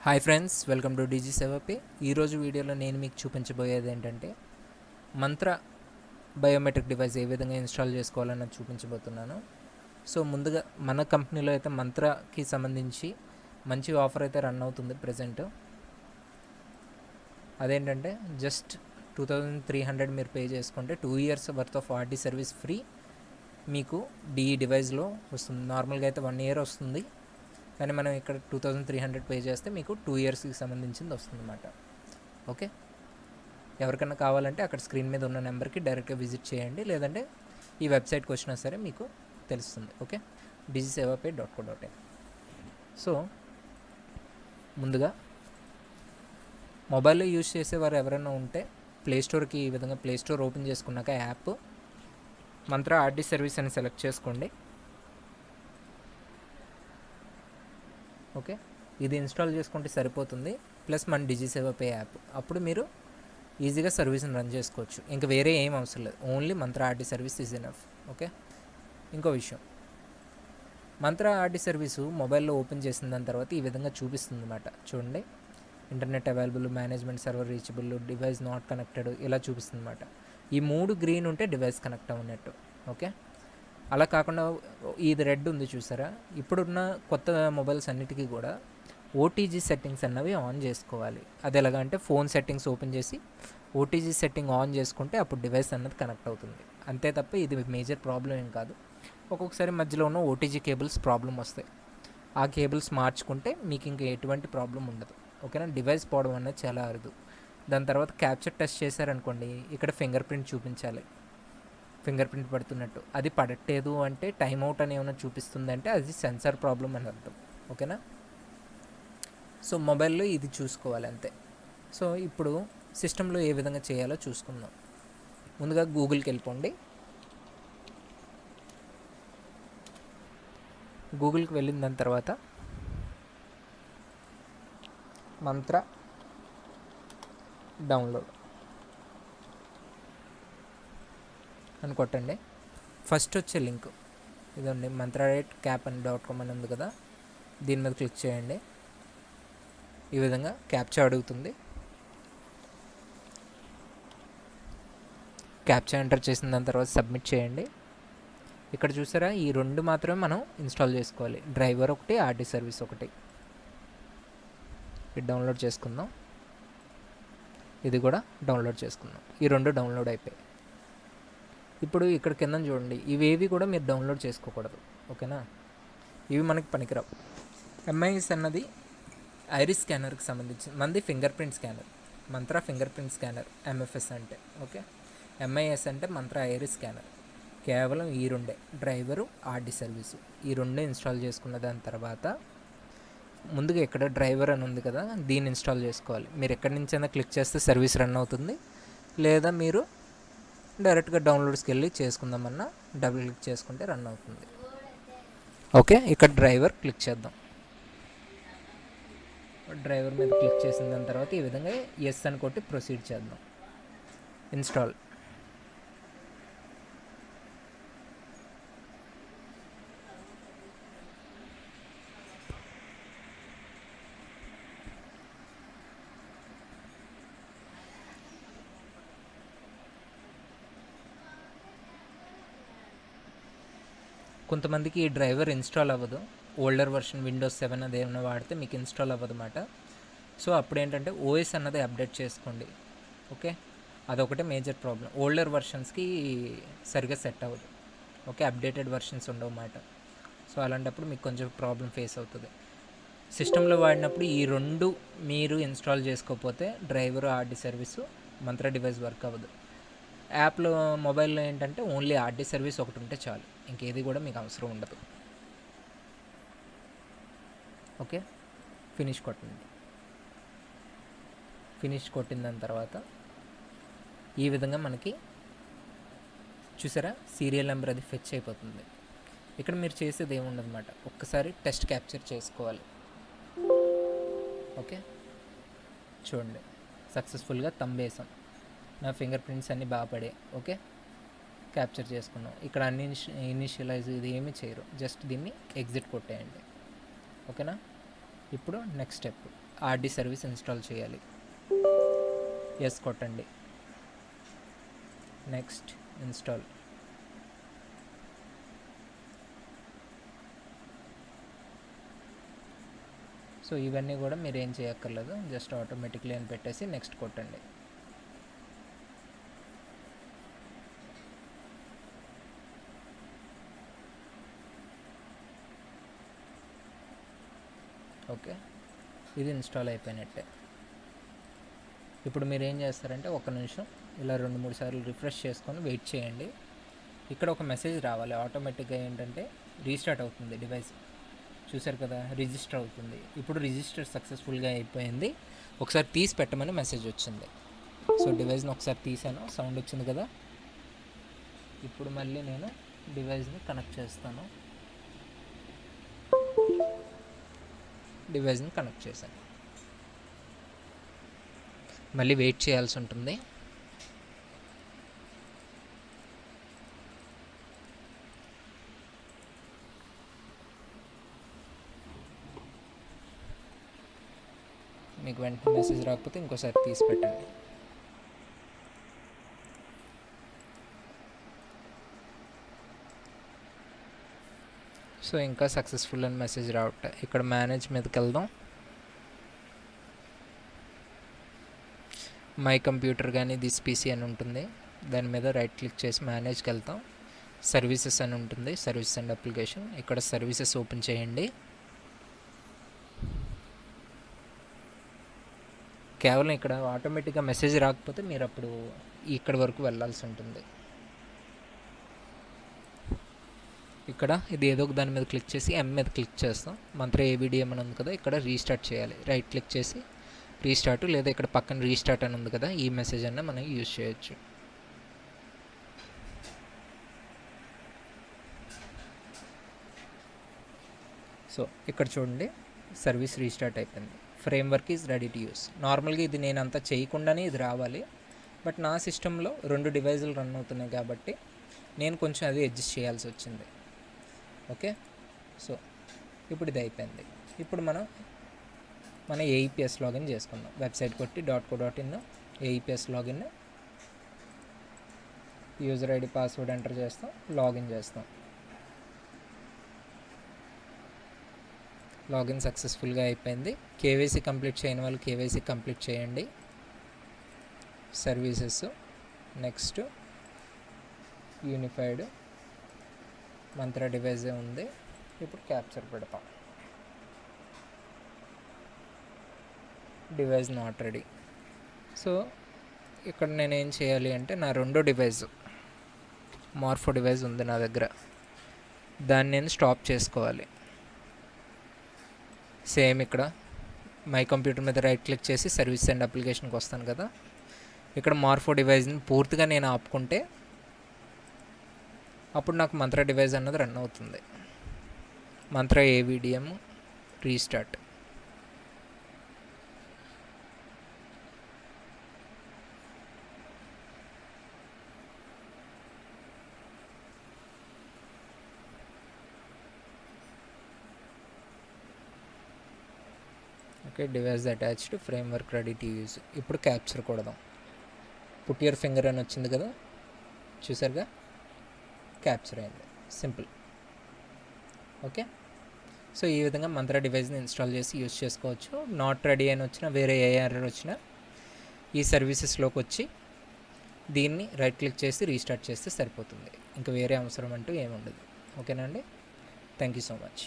Hi friends, welcome to DG సేవపే. ఈరోజు వీడియోలో నేను మీకు చూపించబోయేది ఏంటంటే మంత్ర బయోమెట్రిక్ డివైస్ ఏ విధంగా ఇన్స్టాల్ చేసుకోవాలని చూపించబోతున్నాను. సో ముందుగా మన కంపెనీలో అయితే మంత్రకి సంబంధించి మంచి ఆఫర్ అయితే రన్ అవుతుంది ప్రజెంట్. అదేంటంటే జస్ట్ 2300 మీరు పే చేసుకుంటే 2 years worth of RD service free మీకు డివైస్లో వస్తుంది. నార్మల్గా అయితే 1 year వస్తుంది, కానీ మనం ఇక్కడ 2300 పే చేస్తే మీకు 2 yearsకి సంబంధించింది వస్తుంది అన్నమాట. ఓకే, ఎవరికైనా కావాలంటే అక్కడ స్క్రీన్ మీద ఉన్న నెంబర్కి డైరెక్ట్గా విజిట్ చేయండి, లేదంటే ఈ వెబ్సైట్కి వచ్చినా సరే మీకు తెలుస్తుంది. Okay, digisevape.co.in. సో ముందుగా మొబైల్లో యూజ్ చేసేవారు ఎవరైనా ఉంటే ప్లేస్టోర్కి ఈ విధంగా ప్లేస్టోర్ ఓపెన్ చేసుకున్నాక యాప్ మంత్ర ఆర్డీ సర్వీస్ అని సెలెక్ట్ చేసుకోండి. ఓకే, ఇది ఇన్స్టాల్ చేసుకుంటే సరిపోతుంది. ప్లస్ మన డిజిసేవపే యాప్, అప్పుడు మీరు ఈజీగా సర్వీస్ని రన్ చేసుకోవచ్చు. ఇంకా వేరే ఏం అవసరం లేదు, only Mantra RD service is enough. Okay, ఇంకో విషయం, మంత్ర ఆర్డీ సర్వీసు మొబైల్లో ఓపెన్ చేసిన దాని తర్వాత ఈ విధంగా చూపిస్తుంది అన్నమాట. చూడండి, internet available, management server reachable, device not connected, ఇలా చూపిస్తుంది అన్నమాట. ఈ 3 గ్రీన్ ఉంటే డివైస్ కనెక్ట్ అవునట్టు. ఓకే, అలా కాకుండా ఇది రెడ్ ఉంది చూసారా, ఇప్పుడున్న కొత్త మొబైల్స్ అన్నిటికీ కూడా ఓటీజీ సెట్టింగ్స్ అన్నవి ఆన్ చేసుకోవాలి. అది ఎలాగ అంటే ఫోన్ సెట్టింగ్స్ ఓపెన్ చేసి ఓటీజీ సెట్టింగ్ ఆన్ చేసుకుంటే అప్పుడు డివైస్ అన్నది కనెక్ట్ అవుతుంది. అంతే తప్ప ఇది మేజర్ ప్రాబ్లం ఏం కాదు. ఒక్కొక్కసారి మధ్యలో ఉన్న ఓటీజీ కేబుల్స్ ప్రాబ్లం వస్తాయి, ఆ కేబుల్స్ మార్చుకుంటే మీకు ఇంకా ఎటువంటి ప్రాబ్లం ఉండదు. ఓకేనా, డివైస్ పోవడం అనేది చాలా అరుదు. దాని తర్వాత క్యాప్చర్ టెస్ట్ చేశారనుకోండి, ఇక్కడ ఫింగర్ ప్రింట్ చూపించాలి, ఫింగర్ ప్రింట్ పడుతున్నట్టు. అది పడట్లేదు అంటే టైం అవుట్ అని ఏమైనా చూపిస్తుంది అంటే అది సెన్సార్ ప్రాబ్లం అని అర్థం. ఓకేనా, సో మొబైల్లో ఇది చూసుకోవాలి అంతే. సో ఇప్పుడు సిస్టంలో ఏ విధంగా చేయాలో చూసుకుందాం. ముందుగా గూగుల్కి వెళ్ళిపోండి. గూగుల్కి వెళ్ళిన దాని తర్వాత మంత్ర డౌన్లోడ్ అని కొట్టండి. ఫస్ట్ వచ్చే లింక్ ఇదండి, mantra.cap.com అని ఉంది కదా, దీని మీద క్లిక్ చేయండి. ఈ విధంగా క్యాప్చా అడుగుతుంది. క్యాప్చా ఎంటర్ చేసిన దాని తర్వాత సబ్మిట్ చేయండి. ఇక్కడ చూసారా, ఈ 2 మాత్రమే మనం ఇన్స్టాల్ చేసుకోవాలి, డ్రైవర్ ఒకటి, ఆర్డీ సర్వీస్ ఒకటి. ఇది డౌన్లోడ్ చేసుకుందాం, ఇది కూడా డౌన్లోడ్ చేసుకుందాం. ఈ 2 డౌన్లోడ్ అయిపోయాయి. ఇప్పుడు ఇక్కడ కింద చూడండి, ఇవేవి కూడా మీరు డౌన్లోడ్ చేసుకోకూడదు. ఓకేనా, ఇవి మనకి పనికిరావు. ఎంఐఎస్ అన్నది ఐరిస్ స్కానర్కి సంబంధించి, మనది ఫింగర్ ప్రింట్ స్కానర్, మంత్ర ఫింగర్ ప్రింట్ స్కానర్ ఎంఎఫ్ఎస్ అంటే. ఓకే, ఎంఐఎస్ అంటే మంత్ర ఐరిస్ స్కానర్. కేవలం ఈ 2 డ్రైవరు, ఆర్డీ సర్వీసు, ఈ 2 ఇన్స్టాల్ చేసుకున్న దాని తర్వాత ముందుగా ఇక్కడ డ్రైవర్ అని ఉంది కదా, దీన్ని ఇన్స్టాల్ చేసుకోవాలి. మీరు ఎక్కడి నుంచైనా క్లిక్ చేస్తే సర్వీస్ రన్ అవుతుంది, లేదా మీరు డైరెక్ట్గా డౌన్లోడ్స్కి వెళ్ళి చేసుకుందామన్నా డబుల్ క్లిక్ చేసుకుంటే రన్ అవుతుంది. ఓకే, ఇక్కడ డ్రైవర్ క్లిక్ చేద్దాం. డ్రైవర్ మీద క్లిక్ చేసిన దాని తర్వాత ఈ విధంగా ఎస్ అని కొట్టి ప్రొసీడ్ చేద్దాం. ఇన్స్టాల్. కొంతమందికి ఈ డ్రైవర్ ఇన్స్టాల్ అవ్వదు, ఓల్డర్ వర్షన్ విండోస్ 7 అది ఏమైనా వాడితే మీకు ఇన్స్టాల్ అవ్వదు అన్నమాట. సో అప్పుడు ఏంటంటే ఓఎస్ అన్నది అప్డేట్ చేసుకోండి. ఓకే, అదొకటే మేజర్ ప్రాబ్లం, ఓల్డర్ వర్షన్స్కి సరిగ్గా సెట్ అవ్వదు. ఓకే, అప్డేటెడ్ వర్షన్స్ ఉండవు అన్నమాట. సో అలాంటప్పుడు మీకు కొంచెం ప్రాబ్లం ఫేస్ అవుతుంది. సిస్టంలో వాడినప్పుడు ఈ 2 మీరు ఇన్స్టాల్ చేసుకోకపోతే డ్రైవర్, ఆర్డీ సర్వీసు, మంత్ర డివైస్ వర్క్ అవ్వదు. యాప్లో మొబైల్లో ఏంటంటే ఓన్లీ ఆర్డీ సర్వీస్ ఒకటి ఉంటే చాలు, ఇంకేది కూడా మీకు అవసరం ఉండదు. ఓకే, ఫినిష్ కొట్టండి. ఫినిష్ కొట్టిన దాని తర్వాత ఈ విధంగా మనకి చూసారా, సీరియల్ నెంబర్ అది ఫెచ్ అయిపోతుంది. ఇక్కడ మీరు చేసేది ఏముండదన్నమాట, ఒక్కసారి టెస్ట్ క్యాప్చర్ చేసుకోవాలి. ఓకే, చూడండి, సక్సెస్ఫుల్గా తంబేసాం, నా ఫింగర్ ప్రింట్స్ అన్నీ బాగా పడే. ఓకే, క్యాప్చర్ చేసుకున్నాం. ఇక్కడ అన్ని ఇనిషియలైజ్ ఇది ఏమీ చేయరు, జస్ట్ దీన్ని ఎగ్జిట్ కొట్టేయండి. ఓకేనా, ఇప్పుడు next step RD service install చేయాలి. ఎస్ కొట్టండి. Next install. సో ఇవన్నీ కూడా మీరు ఏం చేయక్కర్లేదు, జస్ట్ ఆటోమేటిక్లీ అని పెట్టేసి నెక్స్ట్ కొట్టండి. ఓకే, ఇది ఇన్స్టాల్ అయిపోయినట్టే. ఇప్పుడు మీరు ఏం చేస్తారంటే ఒక నిమిషం ఇలా 2-3 సార్లు రిఫ్రెష్ చేసుకొని వెయిట్ చేయండి. ఇక్కడ ఒక మెసేజ్ రావాలి ఆటోమేటిక్గా, ఏంటంటే రీస్టార్ట్ అవుతుంది డివైస్. చూసారు కదా, రిజిస్టర్ అవుతుంది. ఇప్పుడు రిజిస్టర్ సక్సెస్ఫుల్గా అయిపోయింది. ఒకసారి తీసి పెట్టమని మెసేజ్ వచ్చింది. సో డివైస్ని ఒకసారి తీసాను, సౌండ్ వచ్చింది కదా. ఇప్పుడు మళ్ళీ నేను డివైస్ని కనెక్ట్ చేస్తాను. డివైస్ని కనెక్ట్ చేశాను. మళ్ళీ వెయిట్ చేయాల్సి ఉంటుంది. మీకు వెంటనే మెసేజ్ రాకపోతే ఇంకోసారి తీసి పెట్టండి. సో ఇంకా సక్సెస్ఫుల్ అని మెసేజ్ రావట్లే. ఇక్కడ మేనేజ్ మీదకి వెళ్దాం. మై కంప్యూటర్ కానీ దిస్ పీసీ అని ఉంటుంది, దాని మీద రైట్ క్లిక్ చేసి మేనేజ్కి వెళ్తాం. సర్వీసెస్ అని ఉంటుంది, సర్వీసెస్ అండ్ అప్లికేషన్. ఇక్కడ సర్వీసెస్ ఓపెన్ చేయండి. కేవలం ఇక్కడ ఆటోమేటిక్గా మెసేజ్ రాకపోతే మీరు అప్పుడు ఇక్కడ వరకు వెళ్ళాల్సి ఉంటుంది. ఇక్కడ ఇది ఏదో ఒక దాని మీద క్లిక్ చేసి ఎం మీద క్లిక్ చేస్తాం. మంత్ర ఏబిడిఎం అని ఉంది కదా, ఇక్కడ రీస్టార్ట్ చేయాలి. రైట్ క్లిక్ చేసి రీస్టార్ట్, లేదా ఇక్కడ పక్కన రీస్టార్ట్ అని ఉంది కదా, ఈ మెసేజ్ అన్న మనం యూజ్ చేయొచ్చు. సో ఇక్కడ చూడండి, సర్వీస్ రీస్టార్ట్ అయిపోయింది. Framework is ready to use. నార్మల్గా ఇది నేను అంతా చేయకుండానే ఇది రావాలి, బట్ నా సిస్టంలో 2 డివైజులు రన్ అవుతున్నాయి కాబట్టి నేను కొంచెం అది అడ్జస్ట్ చేయాల్సి వచ్చింది. ఓకే, సో ఇప్పుడు ఇది అయిపోయింది. ఇప్పుడు మన ఏఈపిఎస్ లాగిన్ చేసుకుందాం. వెబ్సైట్ కొట్టి .co.in AEPS login, user ID password enter చేస్తాం, లాగిన్ చేస్తాం. లాగిన్ సక్సెస్ఫుల్గా అయిపోయింది. కేవైసీ కంప్లీట్ చేయని వాళ్ళు కేవైసీ కంప్లీట్ చేయండి. సర్వీసెస్, నెక్స్ట్ యూనిఫైడ్, మంత్ర డివైజే ఉంది. ఇప్పుడు క్యాప్చర్ పెడతాం. Device not ready. సో ఇక్కడ నేను ఏం చేయాలి అంటే, నా 2 డివైస్ మార్ఫో డివైస్ ఉంది నా దగ్గర, దాన్ని నేను స్టాప్ చేసుకోవాలి. సేమ్ ఇక్కడ మై కంప్యూటర్ మీద రైట్ క్లిక్ చేసి సర్వీస్ అండ్ అప్లికేషన్కి వస్తాను కదా, ఇక్కడ మార్ఫో డివైస్ని పూర్తిగా నేను ఆపుకుంటే అప్పుడు నాకు మంత్ర డివైస్ అన్నది రన్ అవుతుంది. Mantra AVDM restart. Okay, device attached, framework ready to use. ఇప్పుడు క్యాప్చర్ కొడదాం. పుట్ యువర్ ఫింగర్ అని వచ్చింది కదా, చూసారుగా, క్యాప్చర్ అయింది. సింపుల్. ఓకే, సో ఈ విధంగా మంత్ర డివైస్ని ఇన్స్టాల్ చేసి యూజ్ చేసుకోవచ్చు. నాట్ రెడీ అని వచ్చినా, వేరే ఏ ఎర్రర్ వచ్చినా ఈ సర్వీసెస్లోకి వచ్చి దీన్ని రైట్ క్లిక్ చేసి రీస్టార్ట్ చేస్తే సరిపోతుంది. ఇంకా వేరే అవసరం అంటూ ఏముండదు. ఓకేనా అండి? Thank you so much.